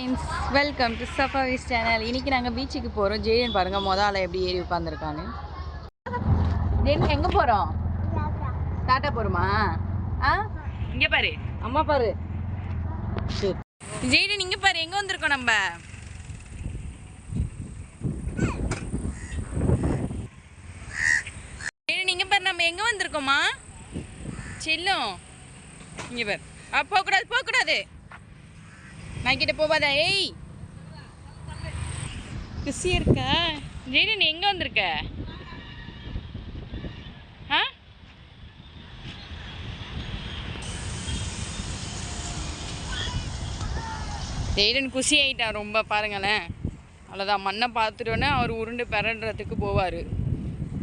Friends, welcome to சஃபாவிஸ் channel. இன்றைக்கி நாங்கள் பீச்சுக்கு போகிறோம். ஜெயன் பாருங்கள் மொதல் எப்படி ஏறி உட்காந்துருக்கான்னு. ஜெயன் எங்கே போகிறோம்? டாட்டா போகிறோமா? இங்கே பாரு, அம்மா பாரு. ஜெயன் இங்கே பாரு, எங்கே வந்திருக்கோம் நம்ம? ஜெயன் இங்கே பாரு, நம்ம எங்கே வந்திருக்கோமா? செல்லும் இங்கே பாரு. போகக்கூடாது போகக்கூடாது, நான் கிட்ட போவாதா. ஏய் குசியா இருக்கா? ஜெயன் எங்க வந்திருக்க? ஜெயன் குசி ஆயிட்டான் ரொம்ப. பாருங்களேன், அவ்வளோதான். மண்ணை பார்த்துட்டோன்னே அவர் உருண்டு பிறன்றதுக்கு போவார்.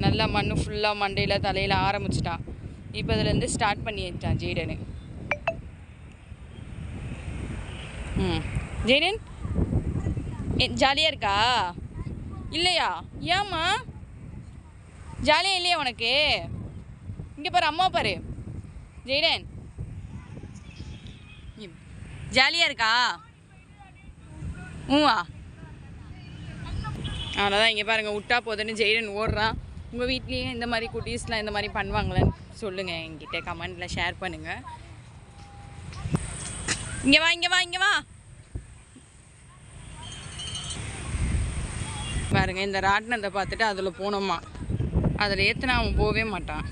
நல்லா மண் ஃபுல்லாக மண்டையில் தலையில் ஆரம்பிச்சிட்டான். இப்போ அதுலேருந்து ஸ்டார்ட் பண்ணி வச்சான் ஜெயன். ஜெயன் ஜாலியாக இருக்கா? இல்லையா? ஏம்மா ஜாலியாக இல்லையா உனக்கு? இங்கே பாரு, அம்மா பாரு. ஜெயன் ஜாலியாக இருக்கா? அவ்வளோதான். இங்கே பாருங்கள், விட்டா போதுன்னு ஜெயன் ஓடுறான். உங்கள் வீட்லேயும் இந்த மாதிரி குட்டீஸ்லாம் இந்த மாதிரி பண்ணுவாங்களேன்னு சொல்லுங்கள், என்கிட்ட கமெண்டில் ஷேர் பண்ணுங்கள். இங்கே வா இங்கே வா இங்கே வா. பாருங்க, இந்த ராட்டினத்தை பார்த்துட்டு அதில் போனோமா. அதில் ஏற்றினா அவன் போகவே மாட்டான்.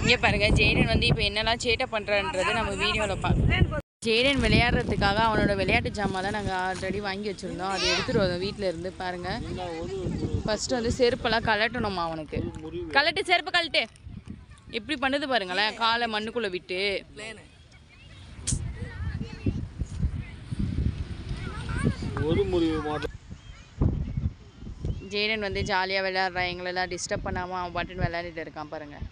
இங்கே பாருங்க, ஜெயன் வந்து இப்போ என்னெல்லாம் சேட்டை பண்ணுறான்றது நம்ம வீடியோவில் பார்க்கலாம். ஜெயன் விளையாடுறதுக்காக அவனோட விளையாட்டு ஜாமான்லாம் நாங்கள் ஆல்ரெடி வாங்கி வச்சுருந்தோம். அதை எடுத்துகிட்டு வரோம் வீட்டில் இருந்து. பாருங்கள், ஃபஸ்ட்டு வந்து செருப்பெல்லாம் கலட்டணுமா அவனுக்கு. கலட்டு, செருப்பு கலட்டு. எப்படி பண்ணுது பாருங்களேன், காலை மண்ணுக்குள்ளே விட்டு. ஜெயன் வந்து ஜாலியாக விளையாடுறான். எங்களெல்லாம் டிஸ்டர்ப் பண்ணாமல் அவன் பாட்டுன்னு விளையாடிட்டு இருக்கான் பாருங்கள்.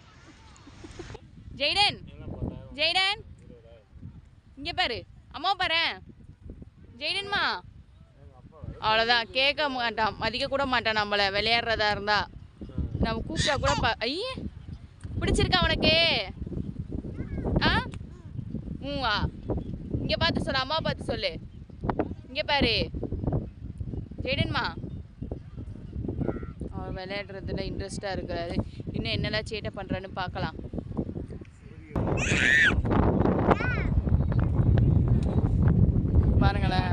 ஜெயன் ஜெயன் இங்கே பாரு, அம்மா பாரு. ஜெயன்மா அவ்வளோதான், கேட்க மாட்டான், மதிக்க கூட மாட்டான் நம்மளை. விளையாடுறதா இருந்தா நம்ம கூப்பிட்டா கூட ஐயே பிடிச்சிருக்கா உனக்கு? வா, இங்கே பார்த்து சொல்லு, அம்மா பார்த்து சொல்லு. இங்கே பாரு ஜெயன்மா, அவன் விளையாடுறதுல இன்ட்ரெஸ்டாக இருக்கிறாரு. இன்னும் என்னெல்லாம் சேட்டை பண்ணுறான்னு பார்க்கலாம். பாருங்களேன்,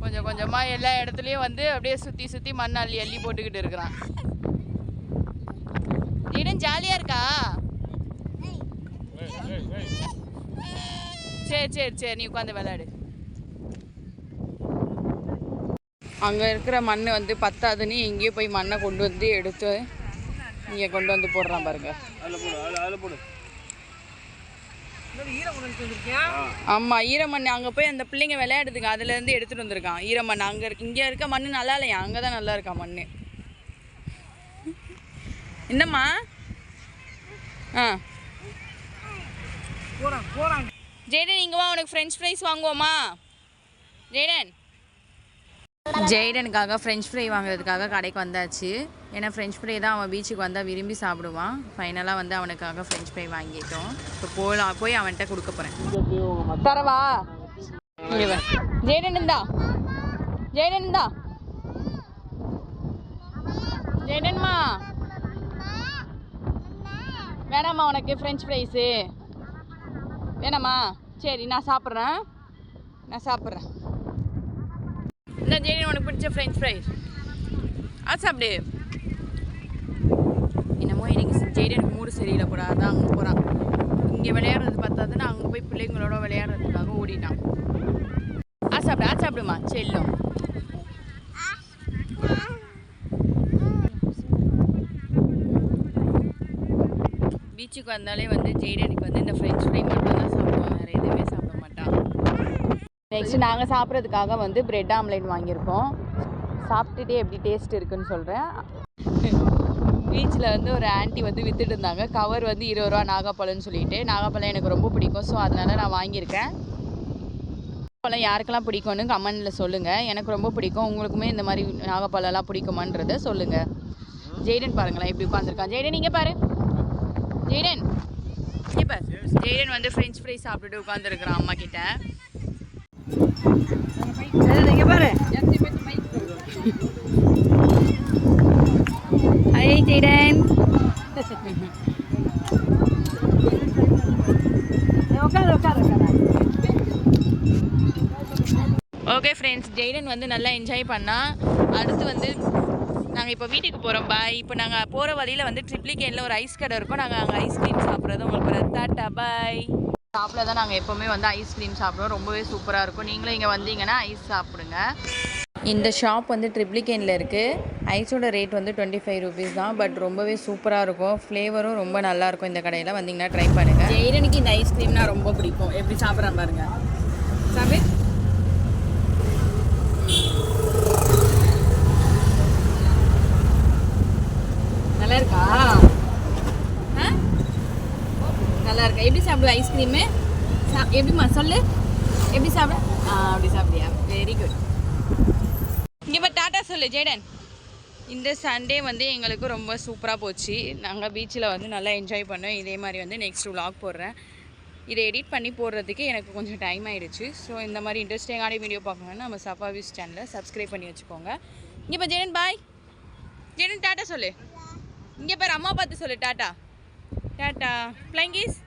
கொஞ்சம் கொஞ்சமாக எல்லா இடத்துலையும் வந்து அப்படியே சுற்றி சுற்றி மண் அள்ளி அள்ளி போட்டுக்கிட்டு இருக்கிறான். ஜெயன் ஜாலியாக இருக்கா? சரி சரி சரி, நீ உட்காந்து விளையாடு. அங்கே இருக்கிற மண் வந்து பத்தாதுன்னு இங்கேயே போய் மண்ணை கொண்டு வந்து எடுத்து இங்கே கொண்டு வந்து போடுறான் பாருங்க. ஆமாம், ஈரமண் அங்கே போய் அந்த பிள்ளைங்க விளையாடுதுங்க, அதுலேருந்து எடுத்துகிட்டு வந்திருக்கான் ஈரமண். அங்கே இங்கே இருக்க மண் நல்லா இல்லையா? அங்கே தான் நல்லா இருக்கா மண். என்னம்மா? ஜெயன் இங்கே வா, உனக்கு ஃப்ரெஞ்ச் ஃப்ரைஸ் வாங்குவோமா? ஜெயனுக்காக ஃப்ரெஞ்ச் ஃப்ரை வாங்குறதுக்காக கடைக்கு வந்தாச்சு. ஏன்னா ஃப்ரெஞ்ச் ஃப்ரை தான் அவன் பீச்சுக்கு வந்தால் விரும்பி சாப்பிடுவான். ஃபைனலாக வந்து அவனுக்காக ஃப்ரெஞ்ச் ஃப்ரை வாங்கிட்டோம். இப்போ போய் அவன்கிட்ட கொடுக்க போகிறேன். தரவா? ஜெயன் இருந்தா, ஜெயன் இருந்தா. ஜெயன்மா வேணாம்மா உனக்கு ஃப்ரெஞ்ச் ஃப்ரைஸு வேணாம்மா? சரி, நான் சாப்பிட்றேன். இந்த ஜெயன் உனக்கு பிடிச்ச ஃப்ரெஞ்ச் ஃப்ரைஸ் சாப்பிடு. என்னமோ எனக்கு ஜெயனுக்கு மூடு சரியில்லை கூட, அதான் அங்கே போகிறான். இங்கே விளையாடுறது பார்த்தாதுன்னா அங்கே போய் பிள்ளைங்களோட விளையாடுறதுக்காக ஓடிட்டான். சாப்பிடுமா செல்லும். பீச்சுக்கு வந்தாலே வந்து ஜெயனுக்கு வந்து இந்த ஃப்ரெஞ்ச் ஃப்ரை மட்டும் தான் சாப்பிடுவான், வேறு எதுவுமே சாப்பிட மாட்டான். நெக்ஸ்ட் நாங்கள் சாப்பிட்றதுக்காக வந்து பிரெட் ஆம்லேட் வாங்கியிருக்கோம். சாப்பிட்டுட்டே எப்படி டேஸ்ட் இருக்குன்னு சொல்கிறேன். பீச்சில் வந்து ஒரு ஆண்டி வந்து விற்றுட்டு இருந்தாங்க. கவர் வந்து 20 ரூபா நாகப்பழம்னு சொல்லிட்டு. நாகப்பழம் எனக்கு ரொம்ப பிடிக்கும், ஸோ அதனால் நான் வாங்கியிருக்கேன். பழம் யாருக்கெல்லாம் பிடிக்கும்னு கமெண்டில் சொல்லுங்கள். எனக்கு ரொம்ப பிடிக்கும். உங்களுக்குமே இந்த மாதிரி நாகப்பழம்லாம் பிடிக்குமான்றதை சொல்லுங்கள். ஜெய்டன் பாருங்களேன் எப்படி உட்காந்துருக்கான். ஜெய்டன் இங்கே பாரு. ஜெய்டன் இங்கே பாரு. ஜெய்டன் வந்து ஃப்ரெஞ்ச் ஃப்ரை சாப்பிட்டுட்டு உட்காந்துருக்குறான் அம்மா கிட்ட. இங்கே பாரு. Hi Jayden. Okay friends, Jayden வந்து நல்லா என்ஜாய் பண்ணால். அடுத்து வந்து நாங்கள் இப்போ வீட்டுக்கு போகிறோம். பாய். இப்போ நாங்கள் போகிற வழியில் வந்து ட்ரிப்ளிகேனில் ஒரு ஐஸ் கடை இருக்கும். நாங்கள் அங்கே ஐஸ்கிரீம் சாப்பிட்றது உங்களுக்கு ஒரு டாட்டா பாய். ஷாப்பில் தான் நாங்கள் எப்போவுமே வந்து ஐஸ்கிரீம் சாப்பிடுவோம். ரொம்பவே சூப்பராக இருக்கும். நீங்களும் இங்கே வந்தீங்கன்னா ஐஸ் சாப்பிடுங்க. இந்த ஷாப் வந்து ட்ரிப்ளிகேனில் இருக்குது. ஐஸோட ரேட் வந்து 25 rupees தான். பட் ரொம்பவே சூப்பராக இருக்கும். ஃப்ளேவரும் ரொம்ப நல்லாயிருக்கும். இந்த கடையில் வந்தீங்கன்னா ட்ரை பண்ணுங்கள். ஜெய்டனுக்கு இந்த ஐஸ்கிரீம்னா ரொம்ப பிடிக்கும். எப்படி சாப்பிட்றான் பாருங்க. சாப்பிடு. நல்லா இருக்கா? நல்லா இருக்கா? எப்படி சாப்பிடுவ ஐஸ்கிரீமு? எப்படிம்மா சொல்லு. எப்படி சாப்பிட? அப்படி சாப்பிடியா? Very good. இங்கே இப்போ டாட்டா சொல்லு ஜெய்டன். இந்த சண்டே வந்து எங்களுக்கு ரொம்ப சூப்பராக போச்சு. நாங்கள் பீச்சில் வந்து நல்லா என்ஜாய் பண்ணோம். இதே மாதிரி வந்து நெக்ஸ்ட் vlog போடுறேன். இதை எடிட் பண்ணி போடுறதுக்கு எனக்கு கொஞ்சம் டைம் ஆகிடுச்சு. ஸோ இந்த மாதிரி இன்ட்ரெஸ்டிங்கான வீடியோ பார்க்கணுன்னா நம்ம சஃபாவிஸ் சேனலை சப்ஸ்கிரைப் பண்ணி வச்சுக்கோங்க. இங்கே இப்போ ஜெய்டன் பாய். ஜெய்டன் டாட்டா சொல்லு. இங்கே பாரு, அம்மா பார்த்து சொல்லு டாட்டா. Tata flying kiss.